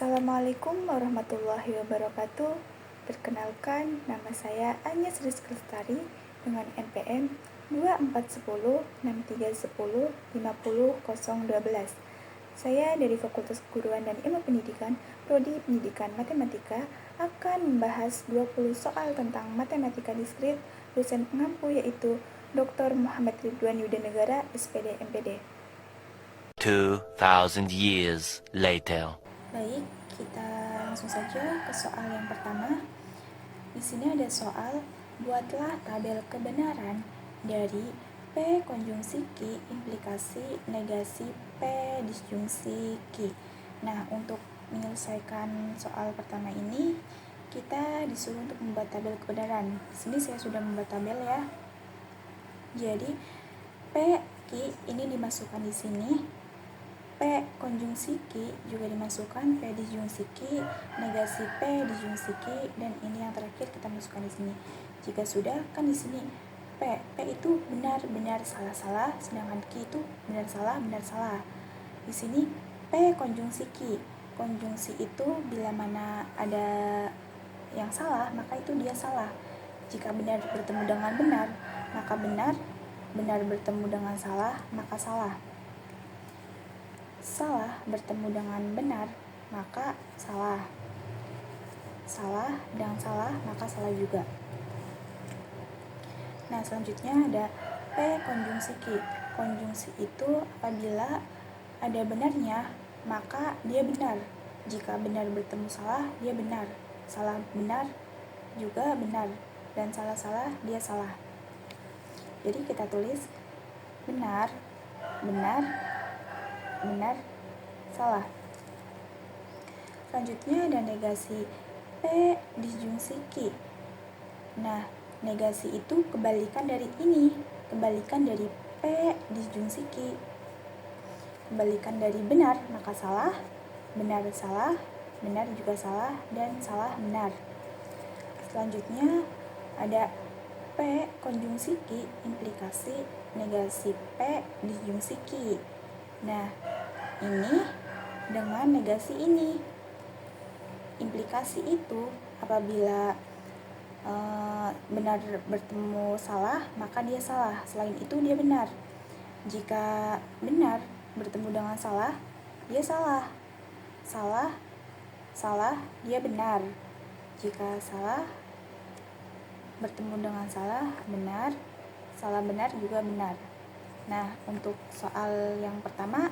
Assalamualaikum warahmatullahi wabarakatuh. Perkenalkan, nama saya Anya Rizky Lestari dengan NPM 24106310 50012. Saya dari Fakultas Keguruan dan Ilmu Pendidikan, Prodi Pendidikan Matematika, akan membahas 20 soal tentang matematika diskrit. Dosen pengampu yaitu Dr. Muhammad Ridwan Yudanegara, SPD MPD. 2000 years later. Baik, kita langsung saja ke soal yang pertama. Di sini ada soal, buatlah tabel kebenaran dari P konjungsi Q implikasi negasi P disjungsi Q. Nah, untuk menyelesaikan soal pertama ini, kita disuruh untuk membuat tabel kebenaran. Di sini saya sudah membuat tabel ya. Jadi, P Q ini dimasukkan di sini. P konjungsi Q juga dimasukkan, P disjungsi Q, negasi P disjungsi Q, dan ini yang terakhir kita masukkan di sini. Jika sudah, kan di sini P itu benar salah, sedangkan Q itu benar salah. Di sini P konjungsi Q. Konjungsi itu bila mana ada yang salah, maka itu dia salah. Jika benar bertemu dengan benar, maka benar bertemu dengan salah, maka salah. Salah bertemu dengan benar, maka salah. Salah dan salah, maka salah juga. Nah, selanjutnya ada P konjungsi Q. Konjungsi itu apabila ada benarnya, maka dia benar. Jika benar bertemu salah, dia benar. Salah benar juga benar. Dan salah dia salah. Jadi kita tulis benar, salah. Selanjutnya ada negasi P disjungsi Q. Nah, negasi itu kebalikan dari ini, kebalikan dari P disjungsi Q. Kebalikan dari benar, maka salah benar juga salah, dan salah benar. Selanjutnya ada P konjungsi Q implikasi negasi P disjungsi Q. Nah, ini dengan negasi ini. Implikasi itu apabila benar bertemu salah, maka dia salah. Selain itu dia benar. Jika benar bertemu dengan salah, dia salah. Salah, dia benar. Jika salah bertemu dengan salah, benar. Salah benar juga benar. Nah, untuk soal yang pertama,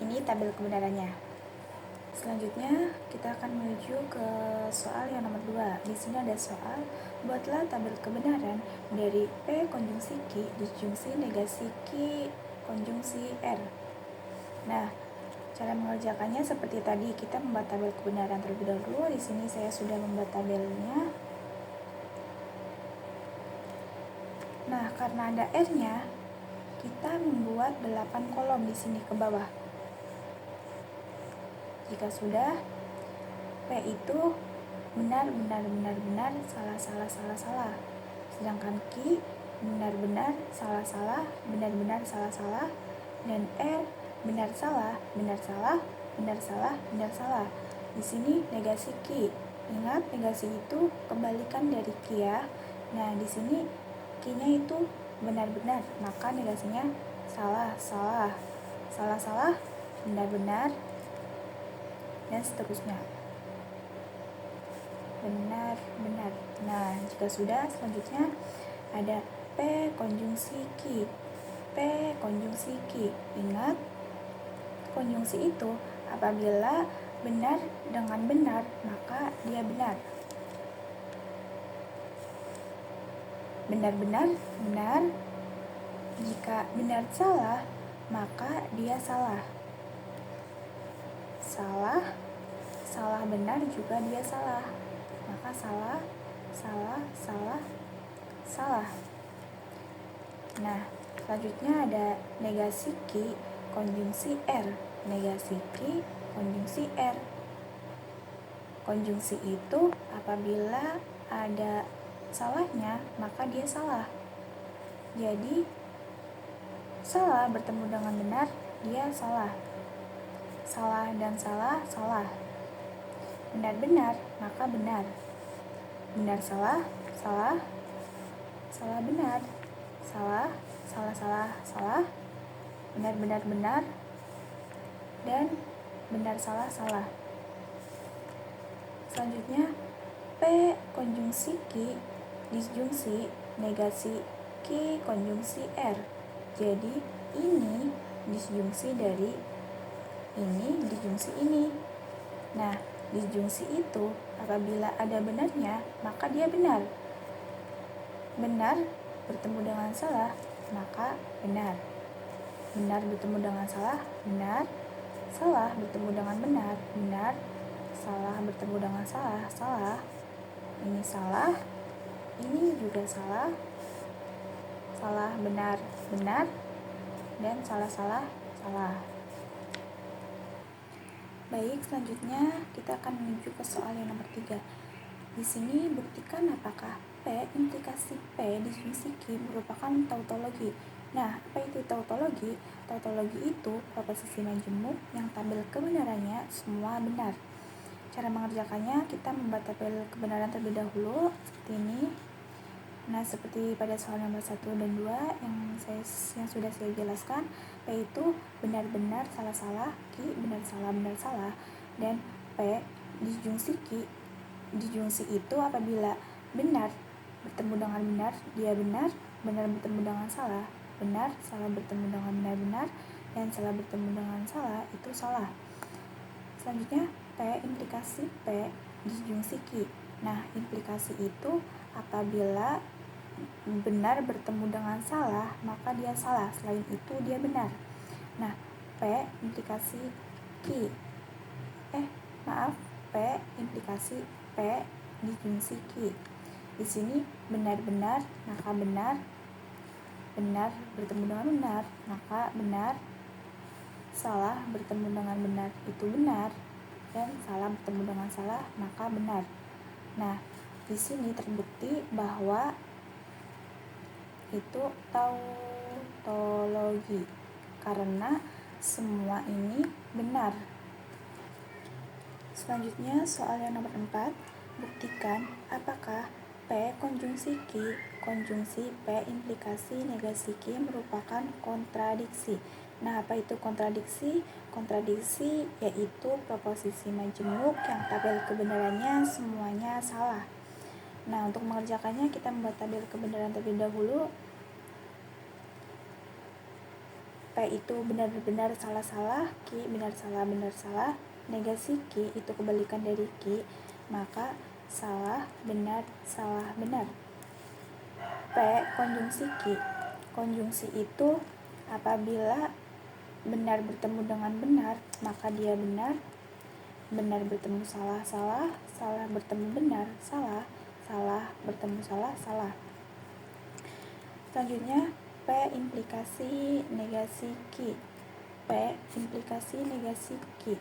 ini tabel kebenarannya. Selanjutnya, kita akan menuju ke soal yang nomor 2. Di sini ada soal, buatlah tabel kebenaran dari P konjungsi Q disjungsi negasi Q konjungsi R. Nah, cara mengerjakannya seperti tadi, kita membuat tabel kebenaran terlebih dahulu. Di sini saya sudah membuat tabelnya. Nah, karena ada R-nya, kita membuat 8 kolom di sini ke bawah. Jika sudah, P itu benar, salah. Sedangkan Q benar, salah, salah. Dan R benar, salah. Di sini negasi Q. Ingat, negasi itu kebalikan dari Q ya. Nah, di sini Q-nya itu benar, maka negasinya salah, benar, dan seterusnya. Benar. Nah, jika sudah, selanjutnya ada P konjungsi Q. Ingat, konjungsi itu apabila benar dengan benar, maka dia benar. Benar. Jika benar salah, maka dia salah. Salah benar juga dia salah. Maka salah. Nah, selanjutnya ada negasi Q konjungsi R. Negasi Q konjungsi R. Konjungsi itu apabila ada salahnya, maka dia salah. Jadi, salah bertemu dengan benar, dia salah. Salah dan salah. benar-benar, maka benar. Benar salah, salah, salah benar, salah, salah salah salah, benar benar benar, dan benar salah salah. Selanjutnya P konjungsi Q disjungsi negasi Q konjungsi R. Jadi ini disjungsi dari ini disjungsi ini. Nah, disjungsi itu apabila ada benarnya, maka dia benar. Benar bertemu dengan salah, maka benar. Benar bertemu dengan salah, benar. Salah bertemu dengan benar, benar. Salah bertemu dengan salah, salah. Ini salah, ini juga salah. Salah, benar, benar. Dan salah, salah, salah. Baik, selanjutnya kita akan menuju ke soal yang nomor 3. Di sini buktikan apakah P implikasi P disjungsi Q merupakan tautologi. Nah, apa itu tautologi? Tautologi itu proposisi majemuk yang tabel kebenarannya semua benar. Cara mengerjakannya, kita membuat tabel kebenaran terlebih dahulu seperti ini. Nah, seperti pada soal nomor 1 dan 2 yang sudah saya jelaskan, P itu benar-benar salah-salah, Q benar-salah benar-salah, dan P disjungsi Q. Disjungsi itu apabila benar bertemu dengan benar, dia benar, benar bertemu dengan salah, benar, salah bertemu dengan benar-benar, dan salah bertemu dengan salah, itu salah. Selanjutnya, P implikasi P disjungsi Q. Nah, implikasi itu apabila benar bertemu dengan salah, maka dia salah, selain itu dia benar. Nah, P implikasi Q. P implikasi P disjungsi Q. Di sini benar-benar, maka benar. Benar bertemu dengan benar, maka benar. Salah bertemu dengan benar, itu benar. Dan salah bertemu dengan salah, maka benar. Nah, di sini terbukti bahwa itu tautologi karena semua ini benar. Selanjutnya soal yang nomor 4, buktikan apakah P konjungsi Q konjungsi P implikasi negasi Q merupakan kontradiksi. Nah, apa itu kontradiksi? Kontradiksi yaitu proposisi majemuk yang tabel kebenarannya semuanya salah. Nah, untuk mengerjakannya kita membuat tabel kebenaran terlebih dahulu. P itu benar-benar salah-salah, Q benar-salah, negasi Q itu kebalikan dari Q, maka salah, benar, benar. P konjungsi Q. Konjungsi itu apabila benar bertemu dengan benar, maka dia benar. Benar bertemu salah, salah bertemu benar, salah bertemu salah, salah. Selanjutnya, P implikasi negasi Q. P implikasi negasi Q.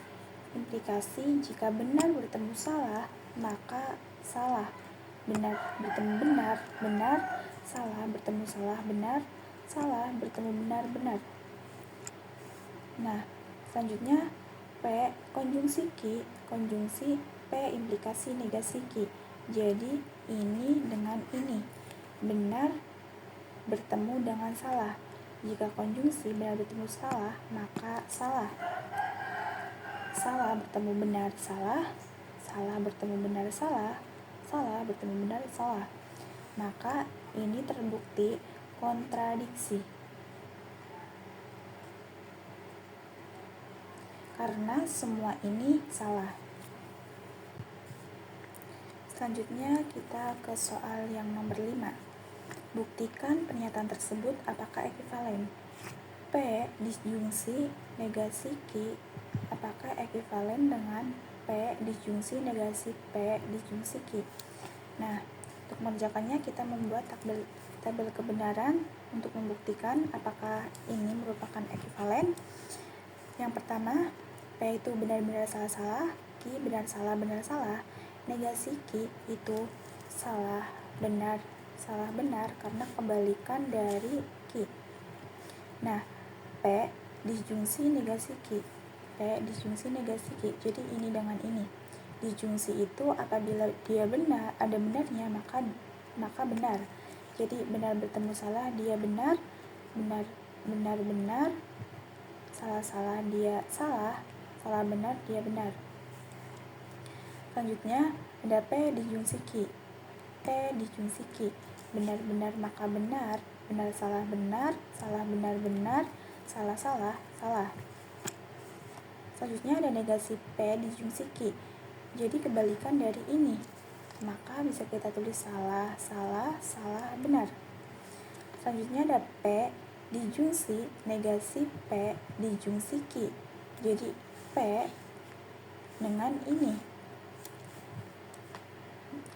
Implikasi jika benar bertemu salah, maka salah. Benar bertemu benar, benar. Salah bertemu salah, benar. Salah bertemu benar, benar. Nah, selanjutnya P konjungsi Q, konjungsi P implikasi negasi Q. Jadi ini dengan ini. Benar bertemu dengan salah. Jika konjungsi benar bertemu salah, maka salah. Salah bertemu benar, salah. Salah bertemu benar, salah. Salah bertemu benar, salah. Maka ini terbukti kontradiksi. Karena semua ini salah. Selanjutnya kita ke soal yang nomor 5. Buktikan pernyataan tersebut apakah ekuivalen. P disjungsi negasi Q apakah ekuivalen dengan P disjungsi negasi P disjungsi Q. Nah, untuk mengerjakannya kita membuat tabel kebenaran untuk membuktikan apakah ini merupakan ekuivalen. Yang pertama, P itu benar-benar salah-salah, Q benar-salah, negasi Q itu salah benar karena kebalikan dari Q. Nah, P disjungsi negasi Q. P disjungsi negasi Q. Jadi ini dengan ini. Disjungsi itu apabila dia benar, ada benarnya, maka benar. Jadi benar bertemu salah, dia benar, benar, salah dia salah, salah benar dia benar. Selanjutnya ada P disjungsi Q. P disjungsi Q. Benar maka benar, salah benar, salah salah. Selanjutnya ada negasi P disjungsi Q. Jadi kebalikan dari ini. Maka bisa kita tulis salah, benar. Selanjutnya ada P disjungsi negasi P disjungsi Q. Jadi P dengan ini.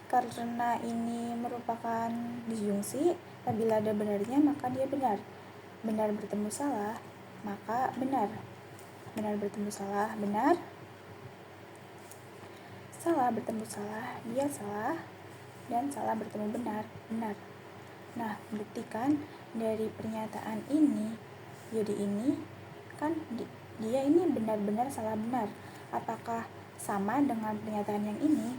Karena ini merupakan disjungsi, apabila ada benarnya maka dia benar. Benar bertemu salah, maka benar. Benar bertemu salah, benar. Salah bertemu salah, dia salah. Dan salah bertemu benar, benar. Nah, buktikan dari pernyataan ini. Jadi ini kan dia ini benar salah benar. Apakah sama dengan pernyataan yang ini?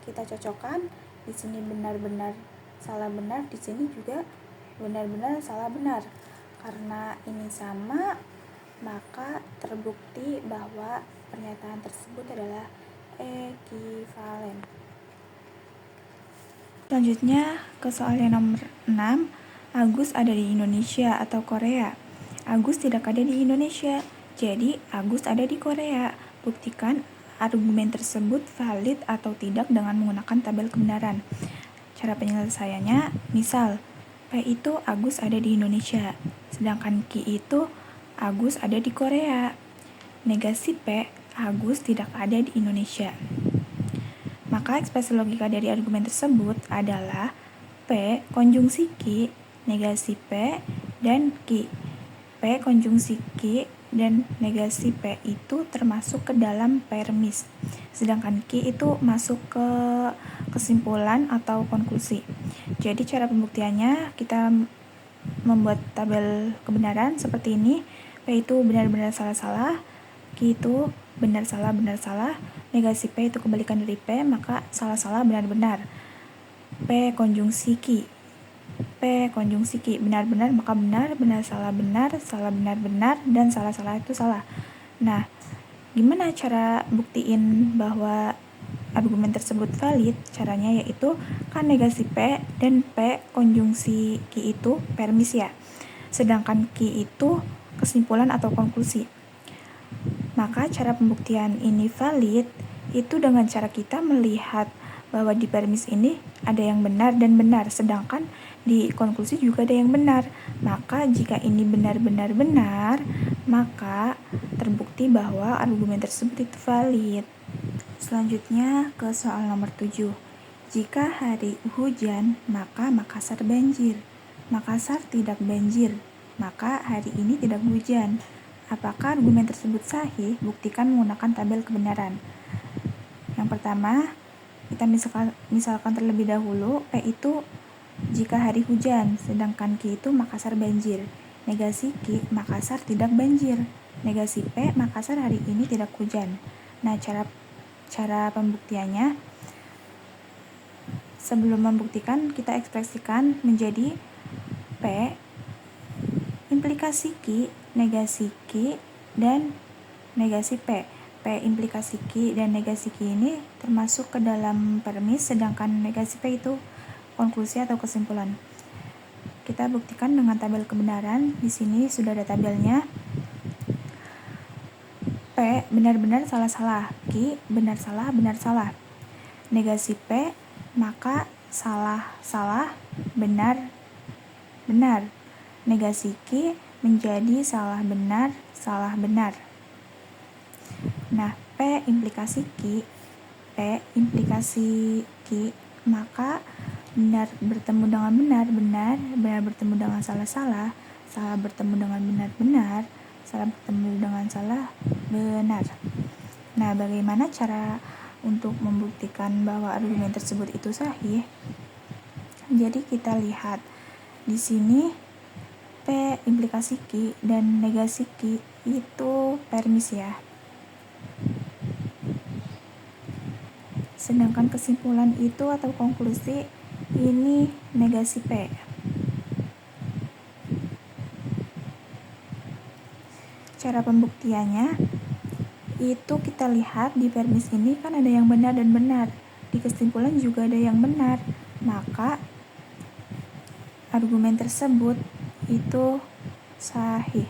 Kita cocokkan. Di sini benar salah benar, di sini juga benar salah benar. Karena ini sama, maka terbukti bahwa pernyataan tersebut adalah ekivalen. Selanjutnya ke soal yang nomor 6. Agus ada di Indonesia atau Korea? Agus tidak ada di Indonesia, jadi Agus ada di Korea. Buktikan argumen tersebut valid atau tidak dengan menggunakan tabel kebenaran. Cara penyelesaiannya, misal P itu Agus ada di Indonesia, sedangkan Q itu Agus ada di Korea. Negasi P, Agus tidak ada di Indonesia. Maka ekspresi logika dari argumen tersebut adalah P konjungsi Q, negasi P, dan Q. P konjungsi Q dan negasi P itu termasuk ke dalam permis, sedangkan Q itu masuk ke kesimpulan atau konklusi. Jadi cara pembuktiannya kita membuat tabel kebenaran seperti ini. P itu benar salah, Q itu benar salah, negasi P itu kebalikan dari P, maka salah benar. P konjungsi Q, P konjungsi Q, benar maka benar salah benar, dan salah itu salah. Nah, gimana cara buktiin bahwa argumen tersebut valid? Caranya yaitu kan negasi P dan P konjungsi Q itu permis ya, sedangkan Q itu kesimpulan atau konklusi. Maka cara pembuktian ini valid itu dengan cara kita melihat bahwa di permis ini ada yang benar dan benar, sedangkan di konklusi juga ada yang benar. Maka jika ini benar, maka terbukti bahwa argumen tersebut itu valid. Selanjutnya ke soal nomor 7. Jika hari hujan, maka Makassar banjir. Makassar tidak banjir, maka hari ini tidak hujan. Apakah argumen tersebut sahih? Buktikan menggunakan tabel kebenaran. Yang pertama, kita misalkan terlebih dahulu P itu jika hari hujan, sedangkan Q itu Makassar banjir. Negasi Q, Makassar tidak banjir. Negasi P, Makassar hari ini tidak hujan. Nah, cara pembuktiannya, sebelum membuktikan kita ekspresikan menjadi P implikasi Q, negasi Q, dan negasi P. P implikasi Q dan negasi Q ini termasuk ke dalam permis, sedangkan negasi P itu konklusi atau kesimpulan. Kita buktikan dengan tabel kebenaran. Di sini sudah ada tabelnya. P benar salah, Q benar salah. Negasi P, maka salah benar. Negasi Q menjadi salah benar. Nah, P implikasi Q, maka benar bertemu dengan benar bertemu dengan salah bertemu dengan benar, salah bertemu dengan salah benar. Nah, bagaimana cara untuk membuktikan bahwa argumen tersebut itu sahih? Jadi kita lihat di sini P implikasi Q dan negasi Q itu permis ya. sedangkan kesimpulan itu atau konklusi ini negasi P. Cara pembuktiannya itu kita lihat di permis ini kan ada yang benar dan benar, di kesimpulan juga ada yang benar, maka argumen tersebut itu sahih.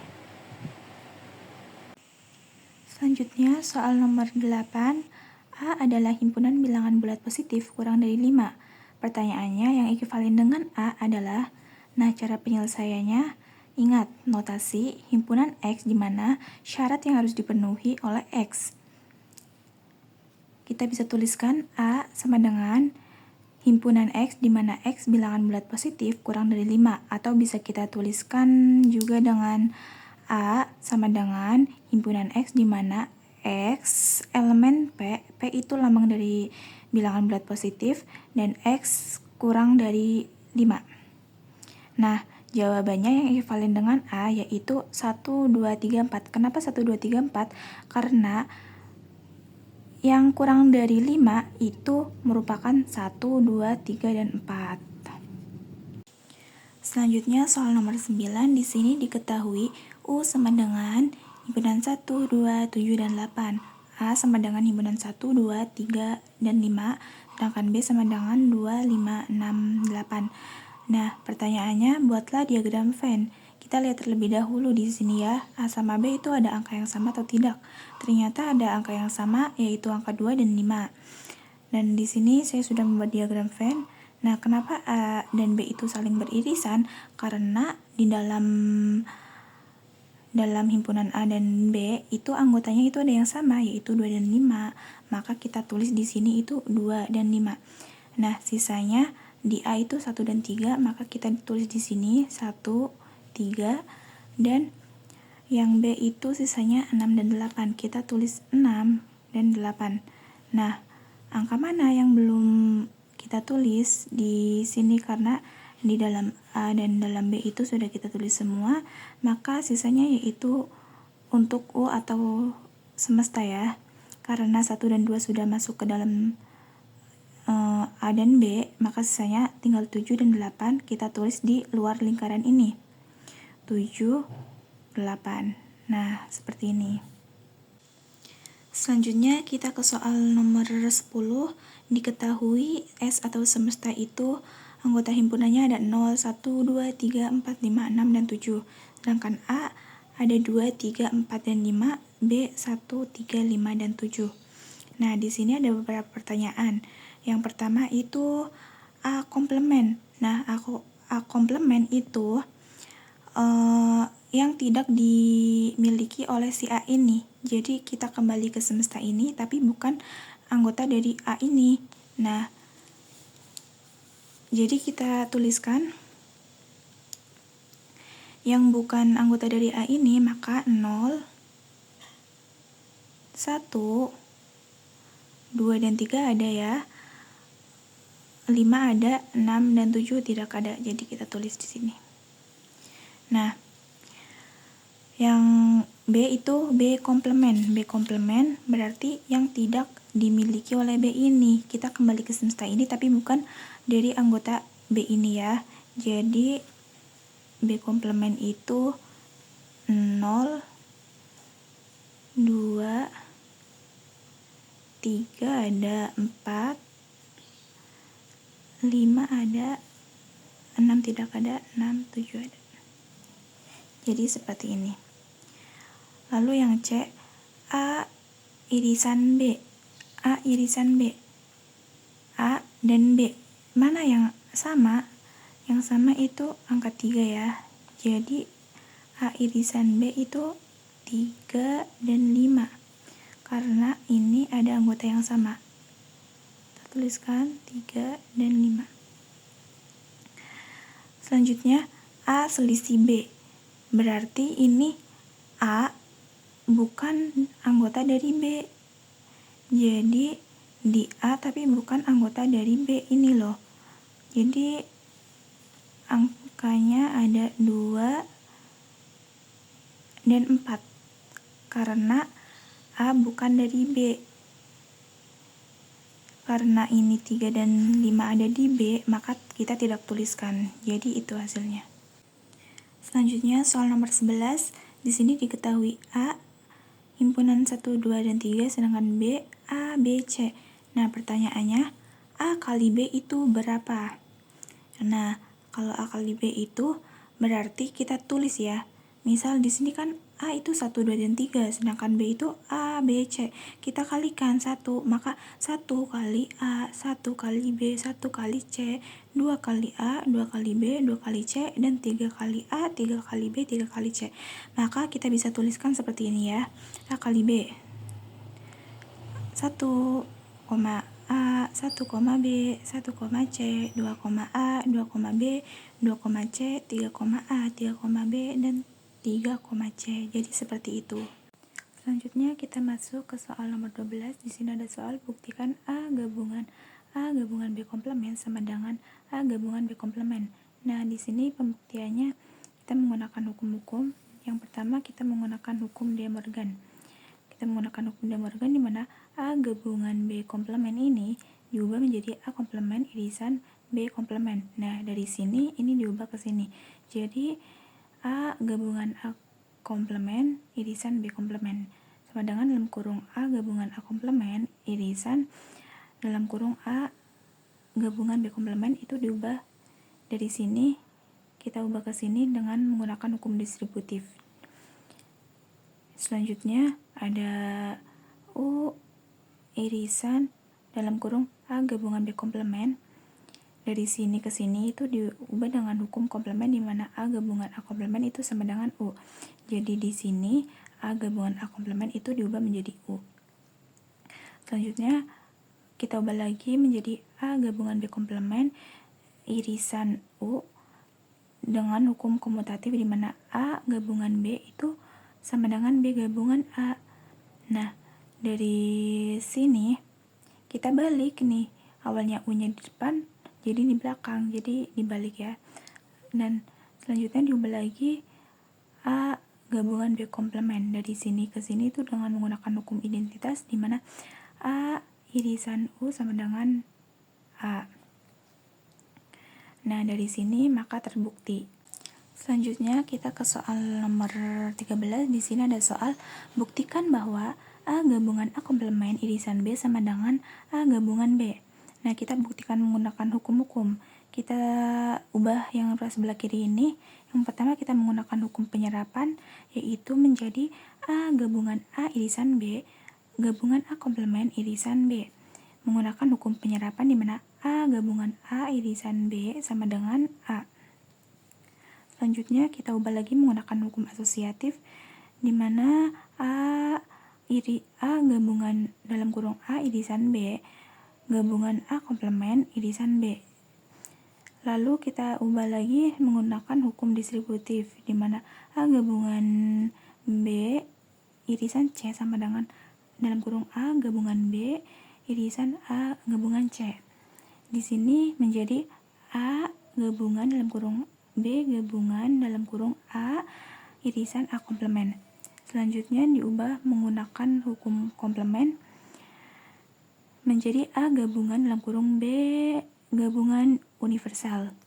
Selanjutnya soal nomor 8, A adalah himpunan bilangan bulat positif kurang dari 5. Pertanyaannya yang ekuivalen dengan A adalah, nah cara penyelesaiannya, ingat notasi himpunan X di mana syarat yang harus dipenuhi oleh X. Kita bisa tuliskan A sama dengan himpunan X di mana X bilangan bulat positif kurang dari 5, atau bisa kita tuliskan juga dengan A sama dengan himpunan X di mana X elemen P itu lambang dari bilangan bulat positif, dan X kurang dari 5. Nah, jawabannya yang ekuivalen dengan A yaitu 1, 2, 3, 4. Kenapa 1, 2, 3, 4? Karena yang kurang dari 5 itu merupakan 1, 2, 3, dan 4. Selanjutnya soal nomor 9, di sini diketahui U sama dengan himpunan 1, 2, 7, dan 8. A sama dengan himpunan 1, 2, 3, dan 5, sedangkan B sama dengan 2, 5, 6, 8. Nah, pertanyaannya buatlah diagram Venn. Kita lihat terlebih dahulu di sini ya, A sama B itu ada angka yang sama atau tidak. Ternyata ada angka yang sama, yaitu angka 2 dan 5. Dan di sini saya sudah membuat diagram Venn. Nah, kenapa A dan B itu saling beririsan? Karena di dalam himpunan A dan B itu anggotanya itu ada yang sama, yaitu 2 dan 5. Maka kita tulis di sini itu 2 dan 5. Nah, sisanya di A itu 1 dan 3, maka kita tulis di sini 1, 3, dan yang B itu sisanya 6 dan 8. Kita tulis 6 dan 8. Nah, angka mana yang belum kita tulis di sini? Karena di dalam A dan dalam B itu sudah kita tulis semua, maka sisanya yaitu untuk U atau semesta ya. Karena 1 dan 2 sudah masuk ke dalam A dan B, maka sisanya tinggal 7 dan 8, kita tulis di luar lingkaran ini. 7, 8. Nah, seperti ini. Selanjutnya kita ke soal nomor 10. Diketahui S atau semesta itu anggota himpunannya ada 0, 1, 2, 3, 4, 5, 6, dan 7. Sedangkan A ada 2, 3, 4, dan 5, B 1, 3, 5, dan 7. Nah, di sini ada beberapa pertanyaan. Yang pertama itu A komplement. Nah, A komplement itu yang tidak dimiliki oleh si A ini. Jadi kita kembali ke semesta ini, tapi bukan anggota dari A ini. Nah, jadi kita tuliskan yang bukan anggota dari A ini, maka 0, 1, 2, dan 3 ada ya. 5 ada, 6 dan 7 tidak ada. Jadi kita tulis di sini. Nah, yang B itu B komplement. B komplement berarti yang tidak dimiliki oleh B ini. Kita kembali ke semesta ini tapi bukan dari anggota B ini ya. Jadi B komplement itu 0, 2, 3 ada, 4, 5 ada, 6 tidak ada, 6, 7 ada. Jadi seperti ini. Lalu yang C, A irisan B. A irisan B. A dan B. Mana yang sama? Yang sama itu angka 3 ya. Jadi A irisan B itu 3 dan 5. Karena ini ada anggota yang sama. Kita tuliskan 3 dan 5. Selanjutnya A selisih B. Berarti ini A bukan anggota dari B. Jadi di A tapi bukan anggota dari B ini loh. Jadi angkanya ada 2 dan 4. Karena A bukan dari B. Karena ini 3 dan 5 ada di B, maka kita tidak tuliskan. Jadi itu hasilnya. Selanjutnya soal nomor 11. Di sini diketahui A himpunan 1, 2, dan 3, sedangkan B, A, B, C. Nah, pertanyaannya, A kali B itu berapa? Nah, kalau A kali B itu berarti kita tulis ya. Misal di sini kan A itu 1, 2, dan 3, sedangkan B itu A, B, C. Kita kalikan 1, maka 1 kali A, 1 kali B, 1 kali C, 2 kali A, 2 kali B, 2 kali C, dan 3 kali A, 3 kali B, 3 kali C. Maka kita bisa tuliskan seperti ini ya. A kali B 1, A, 1, B, 1, C, 2, A, 2, B, 2, C, 3, A, 3, B, dan 3, C. Jadi seperti itu. Selanjutnya kita masuk ke soal nomor 12. Di sini ada soal buktikan A gabungan B komplement sama dengan A gabungan B komplement. Nah, di sini pembuktiannya kita menggunakan hukum-hukum. Yang pertama kita menggunakan hukum De Morgan. Kita menggunakan hukum De Morgan di mana A gabungan B komplement ini diubah menjadi A komplement irisan B komplement. Nah, dari sini ini diubah ke sini. Jadi A gabungan A komplement irisan B komplement sama dengan dalam kurung A gabungan A komplement irisan dalam kurung A gabungan B komplement itu diubah dari sini, kita ubah ke sini dengan menggunakan hukum distributif. Selanjutnya ada U irisan dalam kurung A gabungan B komplement. Dari sini ke sini itu diubah dengan hukum komplement di mana A gabungan A komplement itu sama dengan U. Jadi di sini A gabungan A komplement itu diubah menjadi U. Selanjutnya kita ubah lagi menjadi A gabungan B komplement irisan U dengan hukum komutatif di mana A gabungan B itu sama dengan B gabungan A. Nah, dari sini kita balik nih. Awalnya U-nya di depan, jadi di belakang, jadi dibalik ya. Dan selanjutnya diubah lagi A gabungan B komplement. Dari sini ke sini itu dengan menggunakan hukum identitas di mana A irisan U sama dengan A. Nah, dari sini maka terbukti. Selanjutnya kita ke soal nomor 13. Di sini ada soal buktikan bahwa A gabungan A komplement irisan B sama dengan A gabungan B. Nah, kita buktikan menggunakan hukum-hukum. Kita ubah yang sebelah kiri ini. Yang pertama kita menggunakan hukum penyerapan, yaitu menjadi A gabungan A irisan B gabungan A komplement irisan B. Menggunakan hukum penyerapan di mana A gabungan A irisan B sama dengan A. Selanjutnya kita ubah lagi menggunakan hukum asosiatif di mana A gabungan dalam kurung A irisan B gabungan A komplement irisan B. Lalu kita ubah lagi menggunakan hukum distributif di mana A gabungan B irisan C sama dengan dalam kurung A gabungan B irisan A gabungan C. Di sini menjadi A gabungan dalam kurung B gabungan dalam kurung A irisan A komplement. Selanjutnya diubah menggunakan hukum komplement menjadi A gabungan dalam kurung B gabungan universal.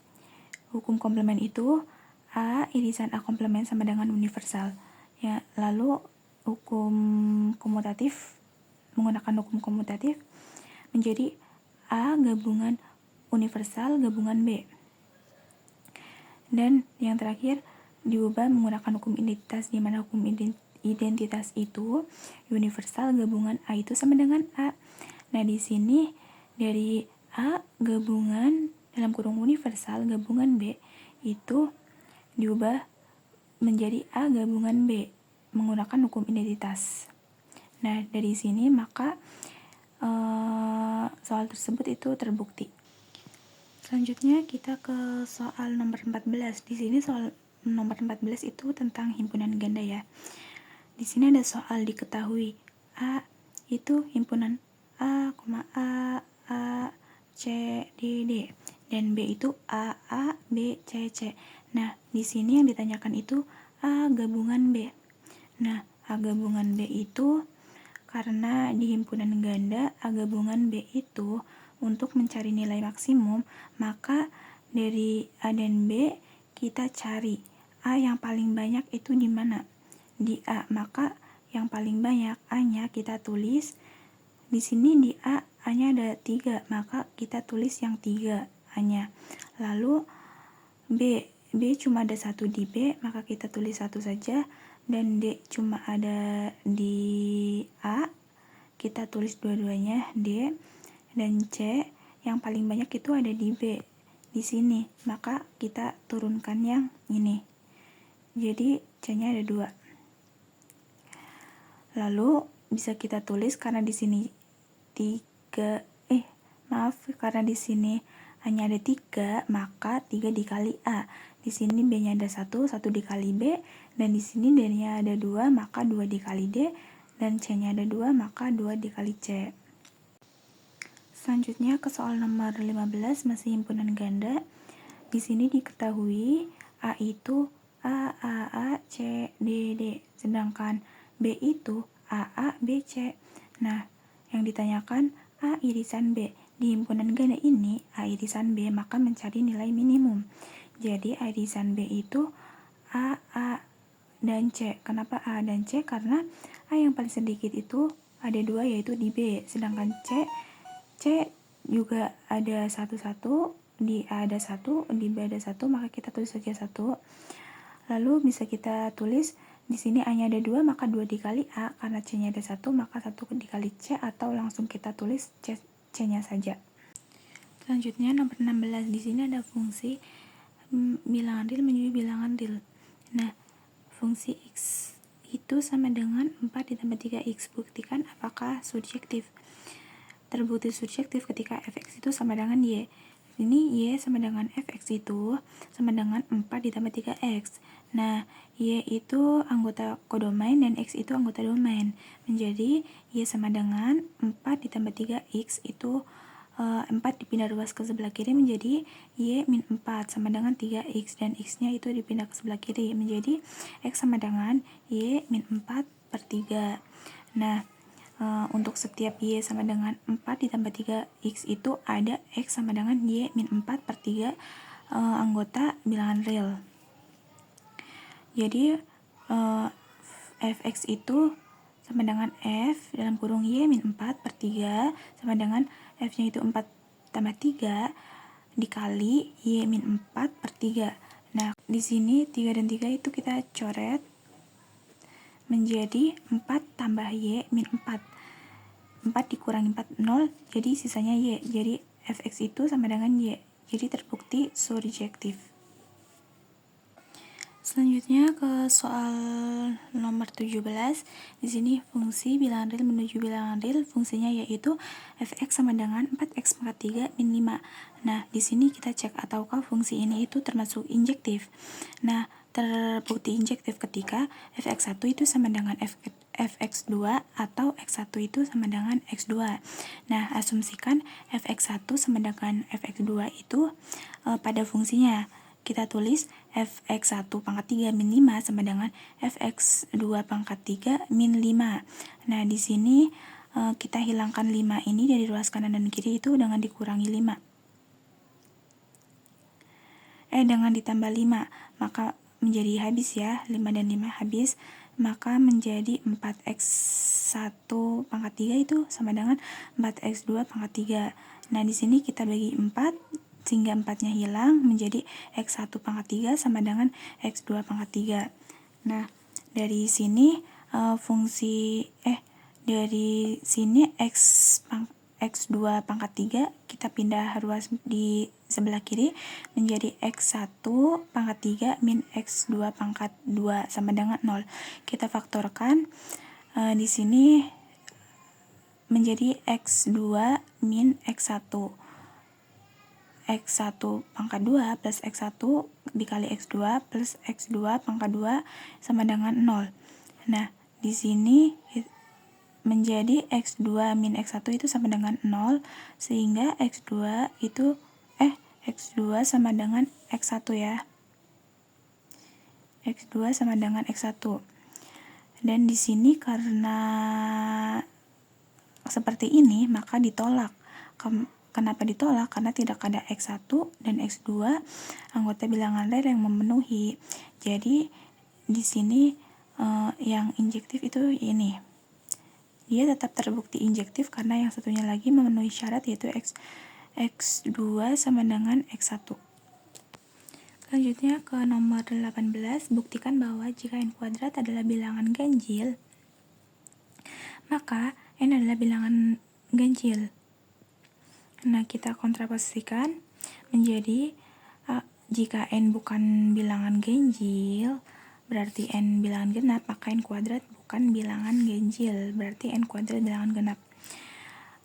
Hukum komplement itu A irisan A komplement sama dengan universal. Ya, lalu hukum komutatif menggunakan hukum komutatif menjadi A gabungan universal gabungan B. Dan yang terakhir diubah menggunakan hukum identitas di mana hukum identitas itu universal gabungan A itu sama dengan A. Nah, di sini dari A gabungan dalam kurung universal gabungan B itu diubah menjadi A gabungan B menggunakan hukum identitas. Nah, dari sini maka soal tersebut itu terbukti. Selanjutnya kita ke soal nomor 14. Di sini soal nomor 14 itu tentang himpunan ganda ya. Di sini ada soal diketahui A itu himpunan A, A, C, D, D. Dan B itu A, B, C, C. Nah, di sini yang ditanyakan itu A gabungan B. Nah, A gabungan B itu karena di himpunan ganda A gabungan B itu untuk mencari nilai maksimum, maka dari A dan B kita cari A yang paling banyak itu di mana? Di A, maka yang paling banyak A-nya kita tulis di sini. Di A-nya ada 3, maka kita tulis yang 3 A-nya. Lalu B cuma ada 1 di B, maka kita tulis 1 saja. Dan D cuma ada di A, kita tulis dua-duanya D. Dan C yang paling banyak itu ada di B di sini, maka kita turunkan yang ini. Jadi C-nya ada 2. Lalu bisa kita tulis karena di sini karena di sini hanya ada 3, maka 3 dikali A. Di sini B-nya ada 1 dikali B, dan di sini D-nya ada 2, maka 2 dikali D, dan C-nya ada 2, maka 2 dikali C. Selanjutnya ke soal nomor 15, masih himpunan ganda. Di sini diketahui A itu A, C, D. Sedangkan B itu A, B, C. Nah, yang ditanyakan A irisan B. Di himpunan ganda ini A irisan B, maka mencari nilai minimum. Jadi A irisan B itu A, dan C. Kenapa A dan C? Karena A yang paling sedikit itu ada 2, yaitu di B. Sedangkan C juga ada 1, di A ada 1, di B ada 1, maka kita tulis saja 1. Lalu bisa kita tulis di sini A-nya ada 2, maka 2 dikali A, karena C-nya ada 1, maka 1 dikali C, atau langsung kita tulis C-nya saja. Selanjutnya nomor 16, di sini ada fungsi bilangan real menuju bilangan real. Nah, fungsi X itu sama dengan 4 ditambah 3X. Buktikan apakah surjektif. Terbukti surjektif ketika fx itu sama dengan y. Ini y sama dengan fx itu sama dengan 4 ditambah 3x. Nah, y itu anggota kodomain dan x itu anggota domain. Menjadi y sama dengan 4 ditambah 3x itu 4 dipindah ruas ke sebelah kiri menjadi y min 4 sama dengan 3x, dan x-nya itu dipindah ke sebelah kiri menjadi x sama dengan y min 4 per 3. Nah, untuk setiap y sama dengan 4 ditambah 3x itu ada x sama dengan y min 4 per 3 anggota bilangan real. Jadi fx itu sama dengan f dalam kurung y min 4 per 3 sama dengan f-nya itu 4 tambah 3 dikali y min 4 per 3. Nah, di sini 3 dan 3 itu kita coret menjadi 4 tambah y min 4. 4 dikurangi 4, 0, jadi sisanya y. Jadi fx itu sama dengan y. Jadi terbukti surjektif. Selanjutnya ke soal nomor 17. Di sini fungsi bilangan real menuju bilangan real, fungsinya yaitu fx sama dengan 4x pangkat 3 min 5. Nah, di sini kita cek ataukah fungsi ini itu termasuk injektif. Nah, terbukti injektif ketika fx1 itu sama dengan fx2 atau x1 itu sama dengan x2. Nah, asumsikan fx1 sama dengan fx2 itu pada fungsinya. Kita tulis fx1 pangkat 3 min 5 sama dengan fx2 pangkat 3 min 5. Nah, di sini kita hilangkan 5 ini dari ruas kanan dan kiri itu dengan dikurangi 5. Dengan ditambah 5, maka menjadi habis ya, 5 dan 5 habis, maka menjadi 4x1 pangkat 3 itu sama dengan 4x2 pangkat 3. Nah, di sini kita bagi 4 sehingga 4-nya hilang, menjadi x1 pangkat 3 sama dengan x2 pangkat 3. Nah, dari sini dari sini x2 pangkat 3 kita pindah ruas di sebelah kiri menjadi x1 pangkat 3 min x2 pangkat 2 sama dengan 0. Kita faktorkan di sini menjadi x2 min x1. x1 pangkat 2 plus x1 dikali x2 plus x2 pangkat 2 sama dengan 0. Nah, di sini menjadi x2 min x1 itu sama dengan 0, sehingga x2 sama dengan x1 ya. x2 sama dengan x1. Dan di sini karena seperti ini, maka ditolak. Kenapa ditolak? Karena tidak ada X1 dan X2 anggota bilangan real yang memenuhi. Jadi di sini yang injektif itu ini. Dia tetap terbukti injektif karena yang satunya lagi memenuhi syarat, yaitu X2 sama dengan X1. Selanjutnya ke nomor 18, buktikan bahwa jika n kuadrat adalah bilangan ganjil, maka n adalah bilangan ganjil. Nah, kita kontraposisikan menjadi jika n bukan bilangan ganjil, berarti n bilangan genap, maka n kuadrat bukan bilangan ganjil, berarti n kuadrat bilangan genap.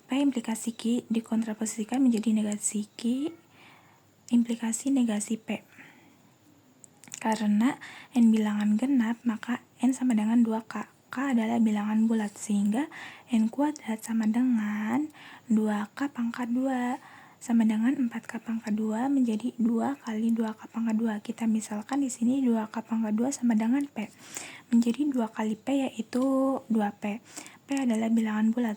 P implikasi Q dikontraposisikan menjadi negasi Q implikasi negasi P. Karena n bilangan genap, maka n sama dengan 2K. K adalah bilangan bulat, sehingga n kuadrat sama dengan 2K pangkat 2 sama dengan 4K pangkat 2 menjadi 2 kali 2K pangkat 2. Kita misalkan di sini 2K pangkat 2 sama dengan P. Menjadi 2 kali P, yaitu 2P. P adalah bilangan bulat.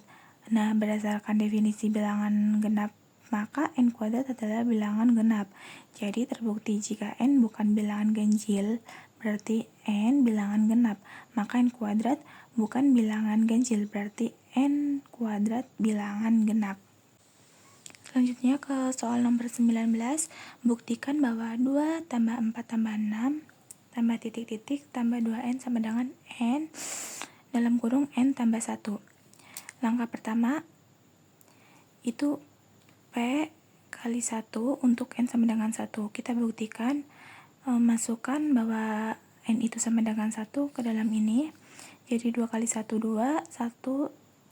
Nah, berdasarkan definisi bilangan genap, maka n kuadrat adalah bilangan genap. Jadi terbukti jika n bukan bilangan ganjil, berarti n bilangan genap. Maka n kuadrat bukan bilangan ganjil, berarti n kuadrat bilangan genap. Selanjutnya ke soal nomor 19, buktikan bahwa 2 tambah 4 tambah 6 tambah titik-titik tambah 2n sama dengan n dalam kurung n tambah 1. Langkah pertama itu P kali 1 untuk n sama dengan 1. Kita buktikan, masukkan bahwa n itu sama dengan 1 ke dalam ini. Jadi 2 kali 1, 2. 1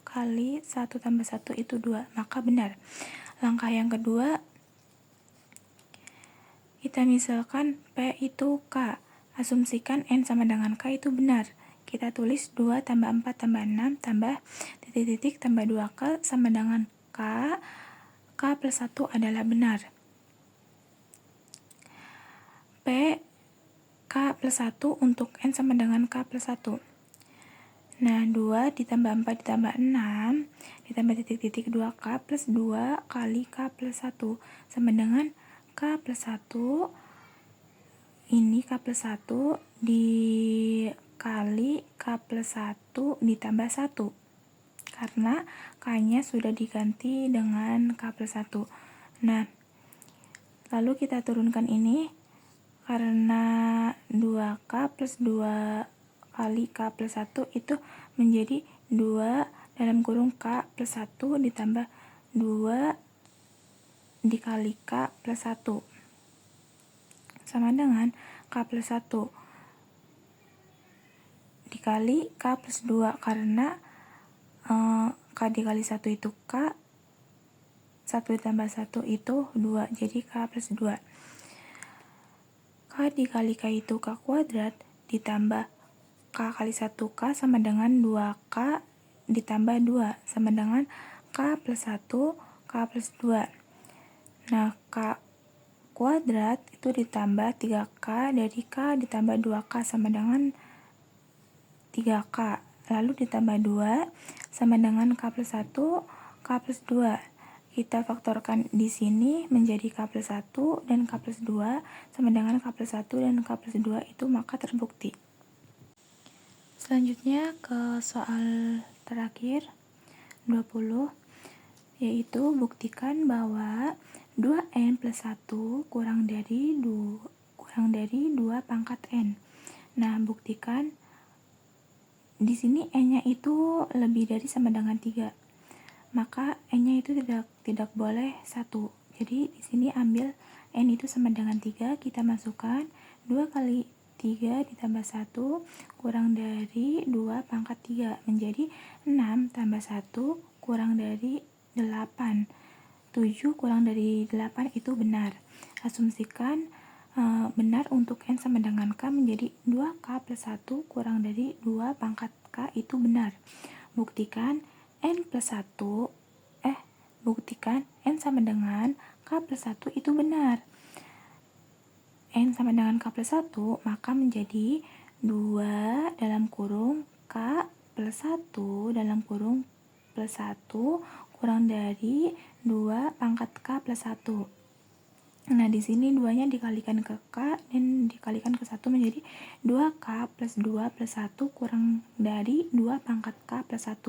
kali 1 tambah 1 itu 2. Maka benar. Langkah yang kedua, kita misalkan P itu K. Asumsikan n sama dengan K itu benar. Kita tulis 2 tambah 4 tambah 6 tambah titik-titik tambah 2K sama dengan K. K plus 1 adalah benar. P K plus 1 untuk n sama dengan K plus 1. Nah, 2 ditambah 4 ditambah 6 ditambah titik-titik 2K plus 2 kali K plus 1 sama dengan K plus 1. Ini K plus 1 dikali K plus 1 ditambah 1. Karena K-nya sudah diganti dengan K plus 1. Nah, lalu kita turunkan ini, karena 2K plus 2 kali K plus 1 itu menjadi 2 dalam kurung K plus 1 ditambah 2 dikali K plus 1 sama dengan K plus 1 dikali K plus 2, karena K dikali 1 itu K, 1 ditambah 1 itu 2, jadi K plus 2. K dikali K itu K kuadrat ditambah K kali 1K sama dengan 2K ditambah 2 sama dengan K plus 1 K plus 2. Nah, K kuadrat itu ditambah 3K dari K ditambah 2K sama dengan 3K. Lalu ditambah 2 sama dengan K plus 1 K plus 2. Kita faktorkan di sini menjadi K plus 1 dan K plus 2 sama dengan K plus 1 dan K plus 2 itu maka terbukti. Selanjutnya ke soal terakhir 20, yaitu buktikan bahwa 2n plus 1 kurang dari 2 pangkat n. Nah, buktikan di sini n-nya itu lebih dari sama dengan 3. Maka n-nya itu tidak boleh 1. Jadi di sini ambil n itu sama dengan 3, kita masukkan 2 kali 3 ditambah 1 kurang dari 2 pangkat 3 menjadi 6 tambah 1 kurang dari 8. 7 kurang dari 8 itu benar. Asumsikan benar untuk n sama dengan K menjadi 2K plus 1 kurang dari 2 pangkat K itu benar. Buktikan n plus 1 buktikan n sama dengan K plus 1 itu benar. N sama dengan K plus 1 maka menjadi 2 dalam kurung K plus 1 dalam kurung plus 1 kurang dari 2 pangkat K plus 1. Nah, di sini 2-nya dikalikan ke K dan dikalikan ke 1 menjadi 2K plus 2 plus 1 kurang dari 2 pangkat K plus 1.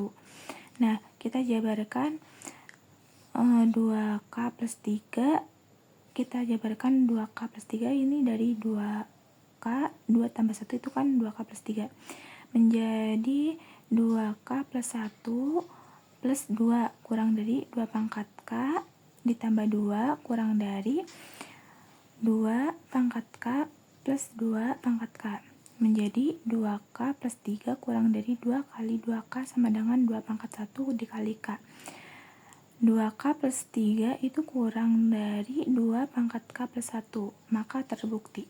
Nah, kita jabarkan 2K plus 3. Kita jabarkan 2K plus 3 ini dari 2K, 2 tambah 1 itu kan 2K plus 3. Menjadi 2K plus 1 plus 2 kurang dari 2 pangkat K ditambah 2 kurang dari 2 pangkat K plus 2 pangkat K menjadi 2K plus 3 kurang dari 2 kali 2K sama dengan 2 pangkat 1 dikali K. 2K plus 3 itu kurang dari 2 pangkat K plus 1, maka terbukti.